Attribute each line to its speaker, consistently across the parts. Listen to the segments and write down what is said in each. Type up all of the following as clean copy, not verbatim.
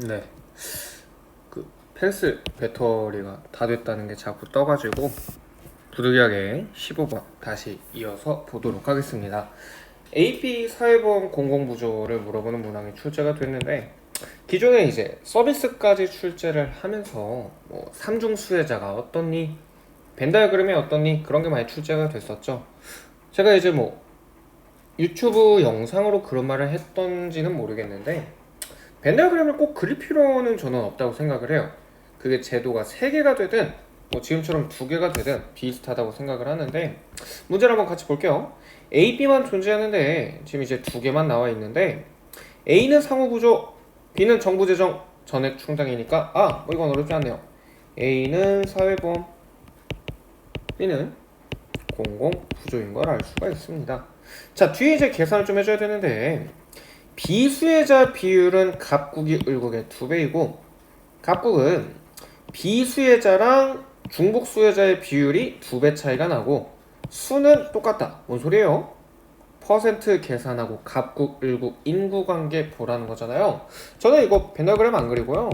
Speaker 1: 네. 그 펜슬 배터리가 다 됐다는 게 자꾸 떠가지고 부득이하게 15번 다시 이어서 보도록 하겠습니다. AP 사회보험 공공부조를 물어보는 문항이 출제가 됐는데 기존에 이제 서비스까지 출제를 하면서 뭐 삼중 수혜자가 어떻니, 벤다이어그램이 어떻니 그런 게 많이 출제가 됐었죠. 제가 이제 뭐 유튜브 영상으로 그런 말을 했던지는 모르겠는데 벤다이어그램을 꼭 그릴 필요는 저는 없다고 생각을 해요. 그게 제도가 3개가 되든 뭐 지금처럼 2개가 되든 비슷하다고 생각을 하는데 문제를 한번 같이 볼게요. A, B만 존재하는데 지금 이제 2개만 나와 있는데 A는 상호구조, B는 정부재정 전액 충당이니까 뭐 이건 어렵지 않네요. A는 사회보험, B는 공공부조인 걸 알 수가 있습니다. 자, 뒤에 이제 계산을 좀 해줘야 되는데 비수혜자 비율은 갑국이 을국의 2배이고 갑국은 비수혜자랑 중복수혜자의 비율이 2배 차이가 나고 수는 똑같다. 뭔 소리예요? 퍼센트 계산하고 갑국, 을국, 인구관계 보라는 거잖아요. 저는 이거 벤다이어그램 안 그리고요.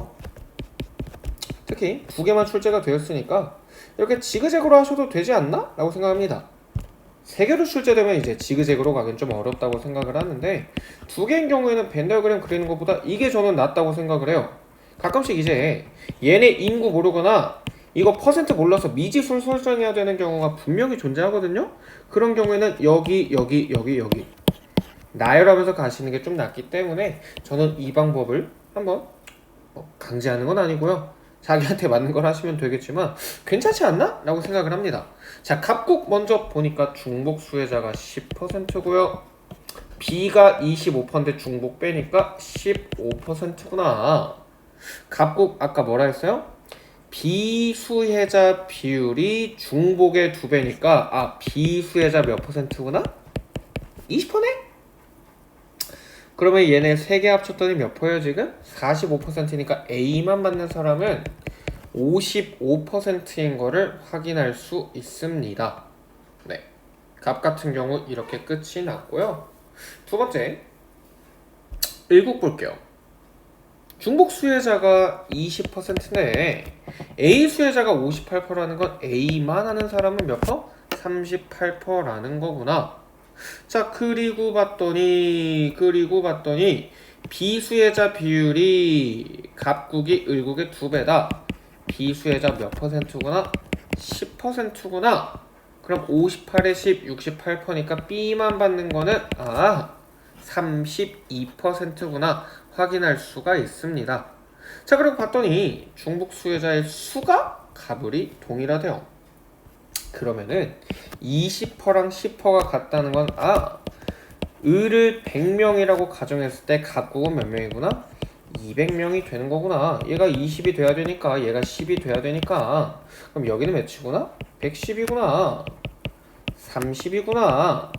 Speaker 1: 특히 2개만 출제가 되었으니까 이렇게 지그재그로 하셔도 되지 않나? 라고 생각합니다. 3개로 출제되면 이제 지그재그로 가긴 좀 어렵다고 생각을 하는데 2개인 경우에는 벤다이어그램 그리는 것보다 이게 저는 낫다고 생각을 해요. 가끔씩 이제 얘네 인구 모르거나 이거 퍼센트 몰라서 미지수 설정해야 되는 경우가 분명히 존재하거든요. 그런 경우에는 여기 나열하면서 가시는 게 좀 낫기 때문에 저는 이 방법을 한번 강제하는 건 아니고요. 자기한테 맞는 걸 하시면 되겠지만 괜찮지 않나? 라고 생각을 합니다. 자, 갑국 먼저 보니까 중복 수혜자가 10%고요. B가 25%인데 중복 빼니까 15%구나. 갑국 아까 뭐라 했어요? 비수혜자 비율이 중복의 2배니까 비수혜자 몇 퍼센트구나? 20%네? 그러면 얘네 3개 합쳤더니 몇 퍼예요 지금? 45%니까 A만 받는 사람은 55%인 거를 확인할 수 있습니다. 네, 갑 같은 경우 이렇게 끝이 났고요. 두 번째, 을국 볼게요. 중복 수혜자가 20%인데 A 수혜자가 58%라는 건 A만 하는 사람은 몇 퍼? 38%라는 거구나. 자, 그리고 봤더니 비수혜자 비율이 갑국이 을국의 2배다. 비수혜자 몇 퍼센트구나? 10%구나. 그럼 58에 10, 68%니까 B만 받는 거는 32%구나 확인할 수가 있습니다. 자, 그리고 봤더니 중복 수혜자의 수가 갑을이 동일하대요. 그러면은 20%랑 10%가 같다는 건 을을 100명이라고 가정했을 때 갑국은 몇 명이구나? 200명이 되는 거구나. 얘가 20이 돼야 되니까 얘가 10이 돼야 되니까 그럼 여기는 몇이구나? 110이구나. 30이구나.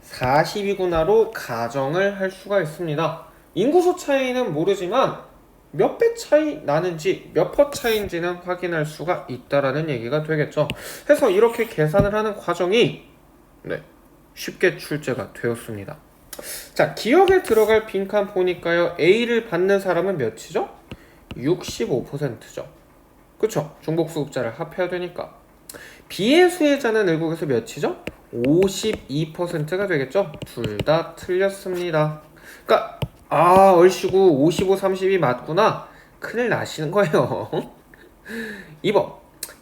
Speaker 1: 40이구나로 가정을 할 수가 있습니다. 인구수 차이는 모르지만 몇 배 차이 나는지 몇 퍼 차이인지는 확인할 수가 있다라는 얘기가 되겠죠. 그래서 이렇게 계산을 하는 과정이 쉽게 출제가 되었습니다. 자, 기억에 들어갈 빈칸 보니까요. A를 받는 사람은 몇이죠? 65%죠. 그쵸? 중복수급자를 합해야 되니까. B의 수혜자는 을국에서 몇이죠? 52%가 되겠죠? 둘 다 틀렸습니다. 그러니까 얼씨구 55, 30이 맞구나. 큰일 나시는 거예요. 2번.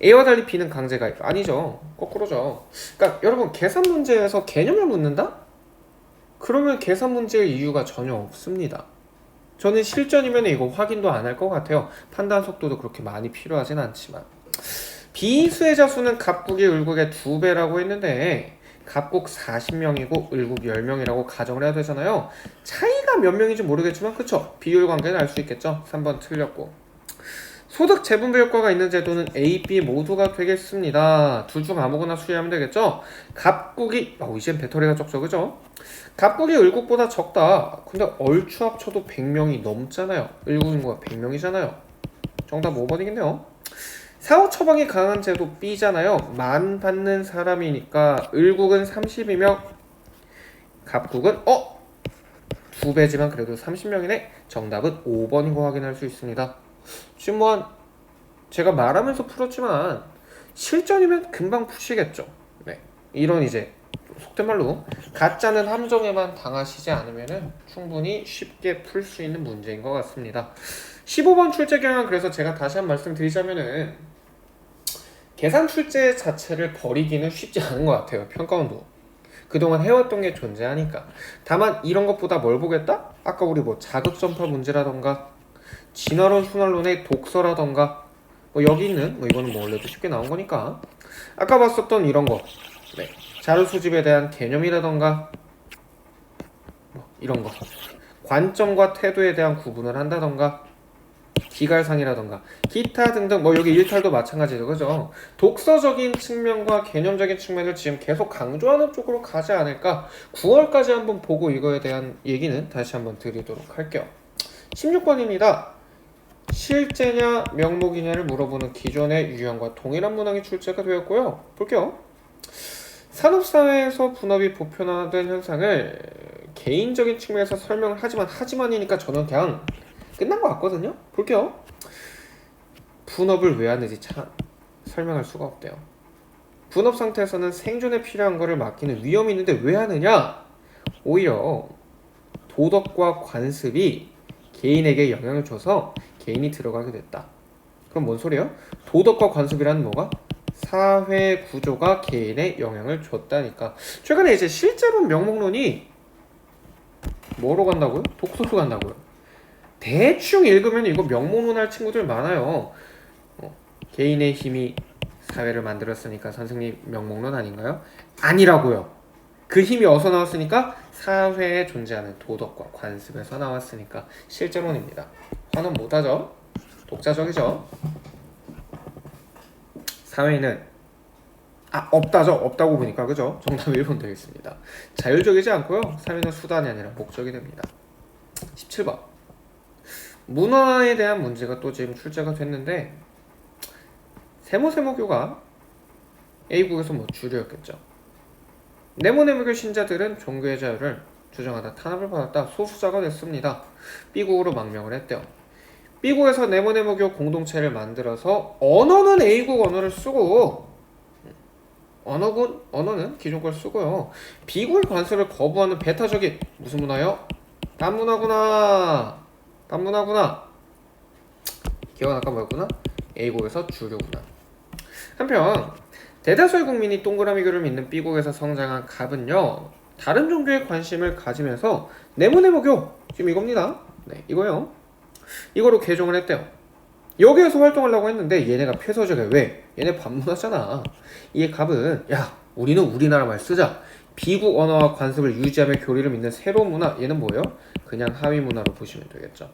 Speaker 1: A와 달리 B는 강제가입. 아니죠. 거꾸로죠. 그러니까 여러분 계산 문제에서 개념을 묻는다? 그러면 계산 문제의 이유가 전혀 없습니다. 저는 실전이면 이거 확인도 안 할 것 같아요. 판단 속도도 그렇게 많이 필요하진 않지만. 비수혜자 수는 갑국이 을국의 2배라고 했는데 갑국 40명이고 을국 10명이라고 가정을 해야 되잖아요. 차이가 몇 명인지 모르겠지만 그쵸? 비율 관계는 알 수 있겠죠? 3번 틀렸고. 소득 재분배 효과가 있는 제도는 A, B 모두가 되겠습니다. 둘 중 아무거나 수리하면 되겠죠? 갑국이 이젠 배터리가 적죠, 그죠? 갑국이 을국보다 적다. 근데 얼추 합쳐도 100명이 넘잖아요. 을국 인구가 100명이잖아요. 정답 5번이겠네요. 사후 처방이 강한 제도 B잖아요. 만 받는 사람이니까 을국은 30이면 갑국은 2배지만 그래도 30명이네. 정답은 5번인 거 확인할 수 있습니다. 지금 제가 말하면서 풀었지만 실전이면 금방 푸시겠죠. 네, 이런 이제 속된 말로 가짜는 함정에만 당하시지 않으면 충분히 쉽게 풀 수 있는 문제인 것 같습니다. 15번 출제 경향, 그래서 제가 다시 한 말씀 드리자면은 계산 출제 자체를 버리기는 쉽지 않은 것 같아요. 평가원도 그동안 해왔던 게 존재하니까. 다만 이런 것보다 뭘 보겠다? 아까 우리 자극점파 문제라던가 진화론 순환론의 독서라던가 여기 있는 이거는 원래도 쉽게 나온 거니까 아까 봤었던 이런 거, 네, 자료 수집에 대한 개념이라던가 이런 거, 관점과 태도에 대한 구분을 한다던가 기갈상이라던가 기타 등등 여기 일탈도 마찬가지죠. 그죠? 독서적인 측면과 개념적인 측면을 지금 계속 강조하는 쪽으로 가지 않을까. 9월까지 한번 보고 이거에 대한 얘기는 다시 한번 드리도록 할게요. 16번입니다. 실제냐 명목이냐를 물어보는 기존의 유형과 동일한 문항이 출제가 되었고요. 볼게요. 산업사회에서 분업이 보편화된 현상을 개인적인 측면에서 설명을 하지만이니까 저는 그냥 끝난 것 같거든요. 볼게요. 분업을 왜 하는지 참 설명할 수가 없대요. 분업 상태에서는 생존에 필요한 거를 맡기는 위험이 있는데 왜 하느냐? 오히려 도덕과 관습이 개인에게 영향을 줘서 개인이 들어가게 됐다. 그럼 뭔 소리예요? 도덕과 관습이라는 뭐가? 사회 구조가 개인에 영향을 줬다니까. 최근에 이제 실제로 명목론이 뭐로 간다고요? 독서로 간다고요. 대충 읽으면 이거 명문론 할 친구들 많아요. 개인의 힘이 사회를 만들었으니까 선생님 명목론 아닌가요? 아니라고요. 그 힘이 어디서 나왔으니까? 사회에 존재하는 도덕과 관습에서 나왔으니까 실제론입니다. 환원 못하죠? 독자적이죠? 사회는 없다죠? 없다고 보니까 그죠? 정답 1번 되겠습니다. 자율적이지 않고요. 사회는 수단이 아니라 목적이 됩니다. 17번. 문화에 대한 문제가 또 지금 출제가 됐는데 세모세모교가 A국에서 주류였겠죠. 네모네모교 신자들은 종교의 자유를 주장하다 탄압을 받았다. 소수자가 됐습니다. B국으로 망명을 했대요. B국에서 네모네모교 공동체를 만들어서 언어는 A국 언어를 쓰고 언어는 기존 걸 쓰고요. B국의 관습을 거부하는 배타적인 무슨 문화요? 딴문화구나. 기억은 아까 뭐였구나? A국에서 주류구나. 한편 대다수의 국민이 동그라미교를 믿는 B국에서 성장한 갑은요, 다른 종교에 관심을 가지면서 네모네모교, 지금 이겁니다. 네, 이거요. 이거로 개종을 했대요. 여기에서 활동하려고 했는데 얘네가 폐쇄적이야. 왜? 얘네 반문하잖아. 이 갑은 우리는 우리나라 말 쓰자. 비국 언어와 관습을 유지하며 교리를 믿는 새로운 문화. 얘는 뭐예요? 그냥 하위 문화로 보시면 되겠죠.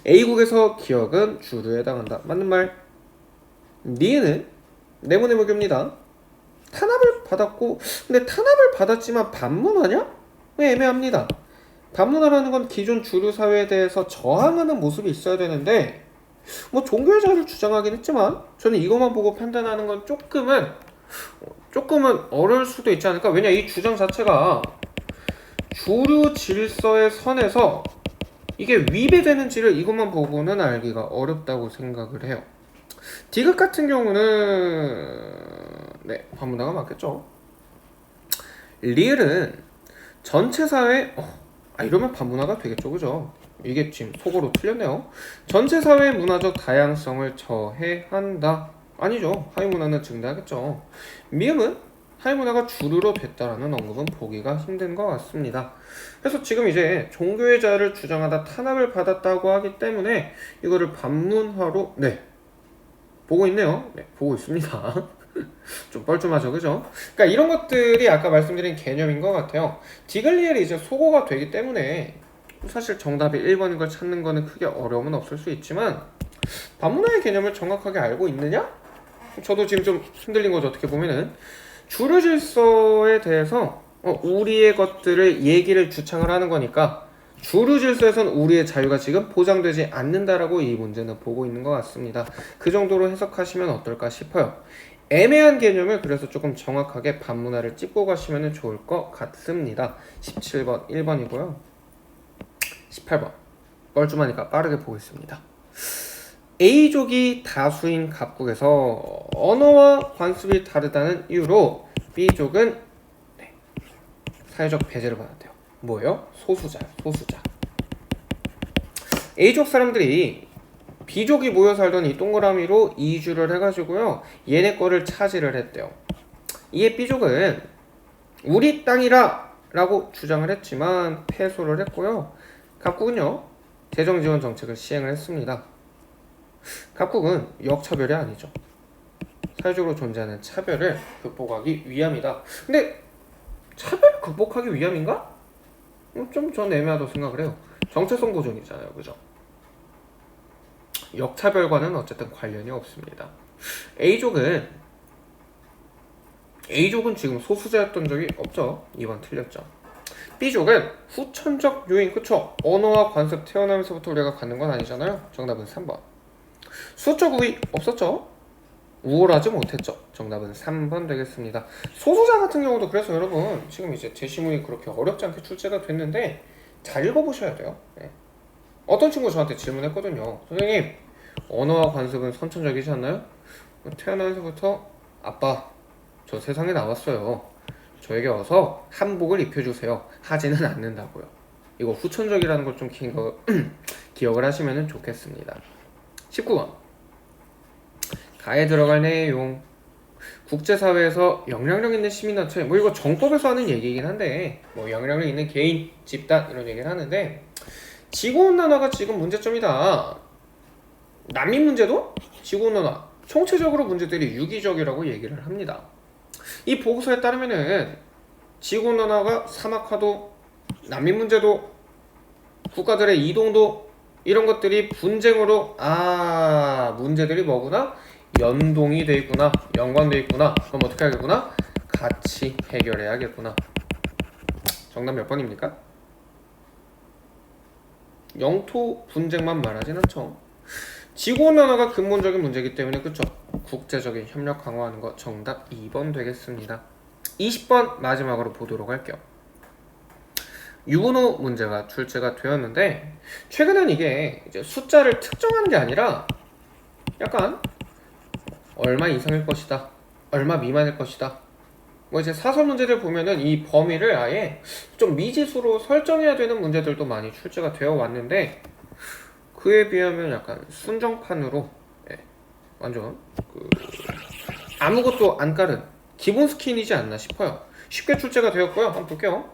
Speaker 1: A국에서 기억은 주류에 해당한다. 맞는 말. 니에는 네모네모교입니다. 탄압을 받았고, 근데 탄압을 받았지만 반문하냐? 애매합니다. 반문하라는 건 기존 주류 사회에 대해서 저항하는 모습이 있어야 되는데 종교의 자유를 주장하긴 했지만 저는 이것만 보고 판단하는 건 조금은 어려울 수도 있지 않을까. 왜냐, 이 주장 자체가 주류 질서의 선에서 이게 위배되는지를 이것만 보고는 알기가 어렵다고 생각을 해요. 디귿 같은 경우는 반문화가 맞겠죠. 리을은 전체 사회 이러면 반문화가 되겠죠. 그죠? 이게 지금 속어로 틀렸네요. 전체 사회의 문화적 다양성을 저해한다. 아니죠. 하위문화는 증대하겠죠. 미음은 하위문화가 주류로 됐다라는 언급은 보기가 힘든 것 같습니다. 그래서 지금 이제 종교의 자유를 주장하다 탄압을 받았다고 하기 때문에 이거를 반문화로 보고 있네요. 보고 있습니다. 좀 뻘쭘하죠, 그죠? 그러니까 이런 것들이 아까 말씀드린 개념인 것 같아요. 디글리엘이 이제 속어가 되기 때문에 사실 정답이 1번인 걸 찾는 거는 크게 어려움은 없을 수 있지만 반문화의 개념을 정확하게 알고 있느냐? 저도 지금 좀 흔들린 거죠. 어떻게 보면은 주류 질서에 대해서 우리의 것들을 얘기를 주창을 하는 거니까 주류 질서에선 우리의 자유가 지금 보장되지 않는다라고 이 문제는 보고 있는 것 같습니다. 그 정도로 해석하시면 어떨까 싶어요. 애매한 개념을 그래서 조금 정확하게 반문화를 찝고 가시면 좋을 것 같습니다. 17번 1번이고요. 18번. 뻘쭘하니까 빠르게 보겠습니다. A족이 다수인 갑국에서 언어와 관습이 다르다는 이유로 B족은 사회적 배제를 받았대요. 뭐예요? 소수자요. 소수자. A족 사람들이 B족이 모여 살던 이 동그라미로 이주를 해가지고요. 얘네 거를 차지를 했대요. 이에 B족은 우리 땅이라 라고 주장을 했지만 패소를 했고요. 갑국은요. 재정지원 정책을 시행을 했습니다. 갑국은 역차별이 아니죠. 사회적으로 존재하는 차별을 극복하기 위함이다. 근데 차별을 극복하기 위함인가? 좀 전 애매하다고 생각을 해요. 정체성 보존이잖아요. 그죠? 역차별과는 어쨌든 관련이 없습니다. A족은 지금 소수자였던 적이 없죠. 2번 틀렸죠. B족은 후천적 요인, 그쵸? 언어와 관습 태어나면서부터 우리가 갖는 건 아니잖아요. 정답은 3번. 수적 우위 없었죠? 우월하지 못했죠. 정답은 3번 되겠습니다. 소수자 같은 경우도 그래서 여러분 지금 이제 제시문이 그렇게 어렵지 않게 출제가 됐는데 잘 읽어보셔야 돼요. 네. 어떤 친구 저한테 질문했거든요. 선생님, 언어와 관습은 선천적이지 않나요? 태어나면서부터 아빠, 저 세상에 나왔어요. 저에게 와서 한복을 입혀주세요. 하지는 않는다고요. 이거 후천적이라는 걸 좀 기억을 하시면 좋겠습니다. 19번. 가에 들어갈 내용. 국제사회에서 영향력 있는 시민단체. 뭐 이거 정법에서 하는 얘기이긴 한데 뭐 영향력 있는 개인, 집단 이런 얘기를 하는데 지구온난화가 지금 문제점이다. 난민 문제도 지구온난화. 총체적으로 문제들이 유기적이라고 얘기를 합니다. 이 보고서에 따르면은 지구온난화가 사막화도, 난민 문제도, 국가들의 이동도 이런 것들이 분쟁으로 문제들이 뭐구나? 연동이 돼 있구나. 연관돼 있구나. 그럼 어떻게 하겠구나? 같이 해결해야겠구나. 정답 몇 번입니까? 영토 분쟁만 말하진 않죠. 지구온난화가 근본적인 문제이기 때문에 그쵸? 국제적인 협력 강화하는 거 정답 2번 되겠습니다. 20번 마지막으로 보도록 할게요. 유분호 문제가 출제가 되었는데 최근엔 이게 이제 숫자를 특정하는 게 아니라 약간 얼마 이상일 것이다, 얼마 미만일 것이다. 뭐 이제 사설 문제들 보면은 이 범위를 아예 좀 미지수로 설정해야 되는 문제들도 많이 출제가 되어 왔는데 그에 비하면 약간 순정판으로 완전 아무것도 안 깔은 기본 스킨이지 않나 싶어요. 쉽게 출제가 되었고요. 한번 볼게요.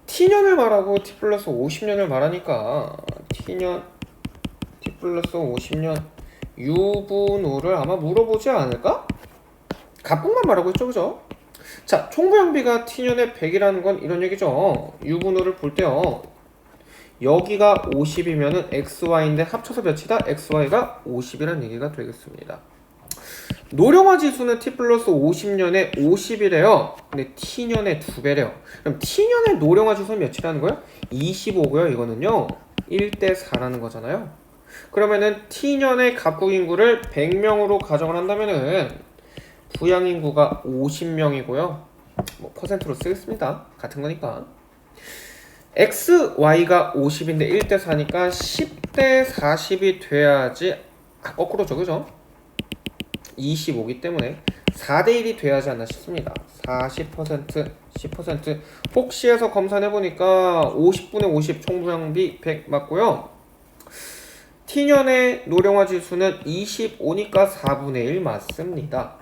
Speaker 1: T년을 말하고 T 플러스 50년을 말하니까 T년, T 플러스 50년 유분호를 아마 물어보지 않을까? 갑분만 말하고 있죠, 그죠? 자, 총부양비가 T년에 100이라는 건 이런 얘기죠. 유분호를 볼 때요. 여기가 50이면은 XY인데 합쳐서 몇이다? XY가 50이라는 얘기가 되겠습니다. 노령화 지수는 T 플러스 50년에 50이래요. 근데 T년에 2배래요. 그럼 T년의 노령화 지수는 몇이라는 거예요? 25고요. 이거는요. 1대 4라는 거잖아요. 그러면은 T년의 갑국 인구를 100명으로 가정을 한다면은 부양 인구가 50명이고요. 뭐 퍼센트로 쓰겠습니다. 같은 거니까. X, Y가 50인데 1대 4니까 10대 40이 돼야지 거꾸로죠, 그죠? 25기 때문에 4대 1이 돼야지 않나 싶습니다. 40%, 10% 혹시해서 검사해보니까 50분의 50 총부양비 100 맞고요. T년의 노령화 지수는 25니까 4분의 1 맞습니다.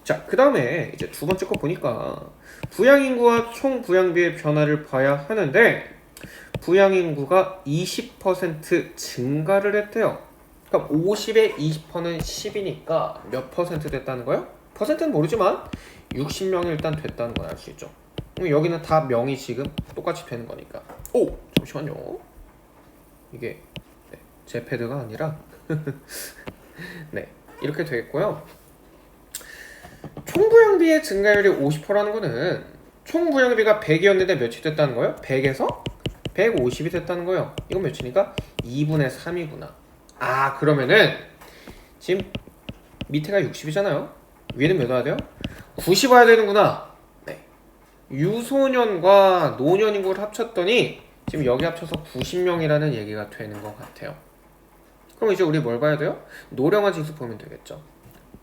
Speaker 1: 자, 그 다음에 이제 두 번째 거 보니까 부양인구와 총부양비의 변화를 봐야 하는데 부양인구가 20% 증가를 했대요. 그럼 50에 20%는 10이니까 몇 퍼센트 됐다는 거예요? 퍼센트는 모르지만 60명이 일단 됐다는 건 알 수 있죠. 여기는 다 명이 지금 똑같이 되는 거니까. 오! 잠시만요. 이게 제 패드가 아니라 네, 이렇게 되겠고요. 총부양비의 증가율이 50%라는 거는 총부양비가 100이었는데 몇이 됐다는 거예요? 100에서 150이 됐다는 거예요. 이건 몇이니까? 2분의 3이구나. 그러면은 지금 밑에가 60이잖아요. 위에는 몇 와야 돼요? 90 와야 되는구나. 네. 유소년과 노년 인구를 합쳤더니 지금 여기 합쳐서 90명이라는 얘기가 되는 것 같아요. 그럼 이제 우리 뭘 봐야 돼요? 노령화 지수 보면 되겠죠.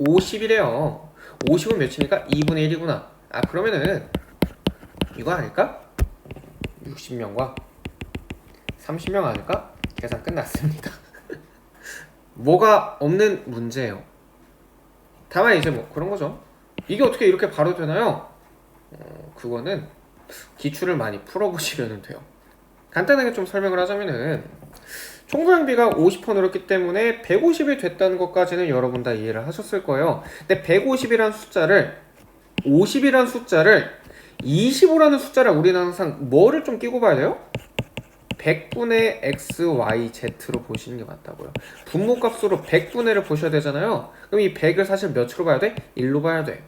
Speaker 1: 50이래요. 50은 몇이니까 2분의 1이구나. 아, 그러면은 이거 아닐까? 60명과 30명 아닐까? 계산 끝났습니다. 뭐가 없는 문제예요. 다만 이제 뭐 그런 거죠. 이게 어떻게 이렇게 바로 되나요? 그거는 기출을 많이 풀어보시면 돼요. 간단하게 좀 설명을 하자면은 총부양비가 50% 늘었기 때문에 150이 됐다는 것까지는 여러분 다 이해를 하셨을 거예요. 근데 150이라는 숫자를 50이라는 숫자를 25라는 숫자를 우리는 항상 뭐를 좀 끼고 봐야 돼요? 100분의 x, y, z로 보시는 게 맞다고요. 분모값으로 100분의를 보셔야 되잖아요. 그럼 이 100을 사실 몇으로 봐야 돼? 1로 봐야 돼.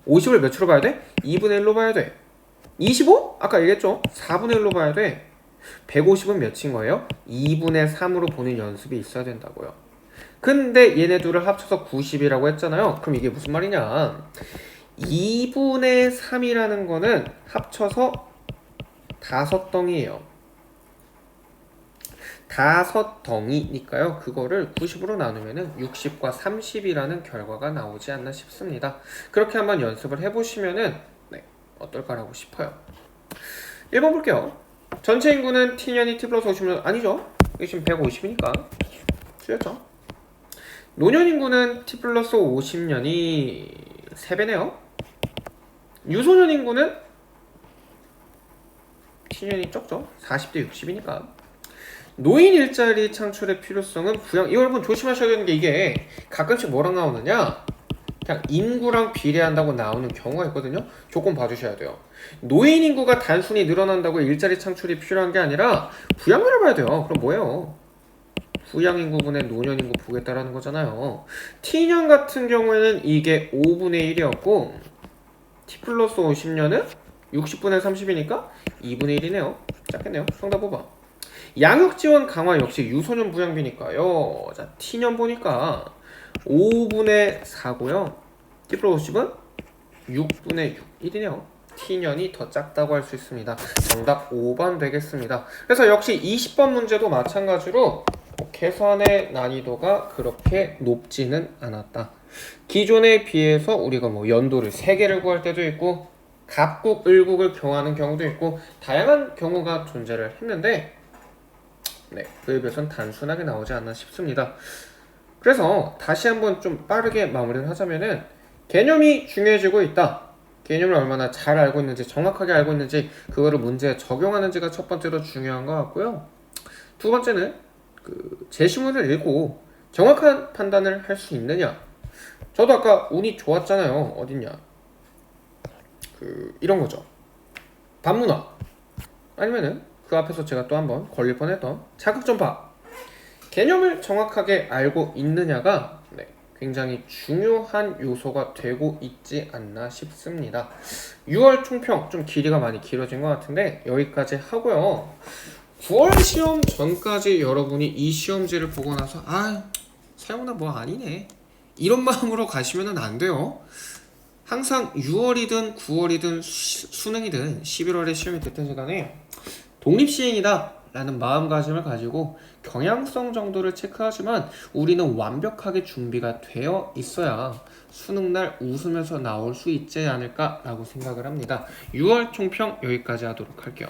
Speaker 1: 50을 몇으로 봐야 돼? 2분의 1로 봐야 돼. 25? 아까 얘기했죠? 4분의 1로 봐야 돼. 150은 몇인 거예요? 2분의 3으로 보는 연습이 있어야 된다고요. 근데 얘네 둘을 합쳐서 90이라고 했잖아요. 그럼 이게 무슨 말이냐? 2분의 3이라는 거는 합쳐서 5덩이에요. 5덩이니까요. 그거를 90으로 나누면 60과 30이라는 결과가 나오지 않나 싶습니다. 그렇게 한번 연습을 해보시면은 어떨까라고 싶어요. 1번 볼게요. 전체 인구는 t년이 t 플러스 50년 아니죠? 이게 지금 150이니까 틀렸죠? 노년 인구는 t 플러스 50년이 3배네요. 유소년 인구는 t년이 적죠? 40대 60이니까. 노인 일자리 창출의 필요성은 부양. 이거 여러분 조심하셔야 되는 게 이게 가끔씩 뭐랑 나오느냐? 그냥 인구랑 비례한다고 나오는 경우가 있거든요. 조건 봐주셔야 돼요. 노인 인구가 단순히 늘어난다고 일자리 창출이 필요한 게 아니라 부양률을 봐야 돼요. 그럼 뭐예요? 부양 인구분의 노년 인구 보겠다라는 거잖아요. t년 같은 경우에는 이게 5분의 1이었고 t 플러스 50년은 60분의 30이니까 2분의 1이네요. 작겠네요. 정답 5번. 양육 지원 강화 역시 유소년 부양비니까요. 자, t년 보니까 5분의 4고요. t 플러스 50은 6분의 6, 1이네요. t년이 더 작다고 할 수 있습니다. 정답 5번 되겠습니다. 그래서 역시 20번 문제도 마찬가지로 계산의 난이도가 그렇게 높지는 않았다. 기존에 비해서 우리가 뭐 연도를 3개를 구할 때도 있고 갑국, 을국을 경하는 경우도 있고 다양한 경우가 존재를 했는데 그에 비해서는 단순하게 나오지 않나 싶습니다. 그래서 다시 한번 좀 빠르게 마무리를 하자면은 개념이 중요해지고 있다. 개념을 얼마나 잘 알고 있는지, 정확하게 알고 있는지, 그거를 문제에 적용하는지가 첫 번째로 중요한 것 같고요. 두 번째는 제시문을 읽고 정확한 판단을 할 수 있느냐. 저도 아까 운이 좋았잖아요. 어딨냐. 이런 거죠. 반문화. 아니면은 그 앞에서 제가 또 한번 걸릴 뻔했던 자극전파. 개념을 정확하게 알고 있느냐가 굉장히 중요한 요소가 되고 있지 않나 싶습니다. 6월 총평 좀 길이가 많이 길어진 것 같은데 여기까지 하고요. 9월 시험 전까지 여러분이 이 시험지를 보고 나서 세훈아 뭐 아니네 이런 마음으로 가시면 안 돼요. 항상 6월이든 9월이든 수능이든 11월에 시험이 됐든 간에 독립시행이다 라는 마음가짐을 가지고 경향성 정도를 체크하지만 우리는 완벽하게 준비가 되어 있어야 수능날 웃으면서 나올 수 있지 않을까 라고 생각을 합니다. 6월 총평 여기까지 하도록 할게요.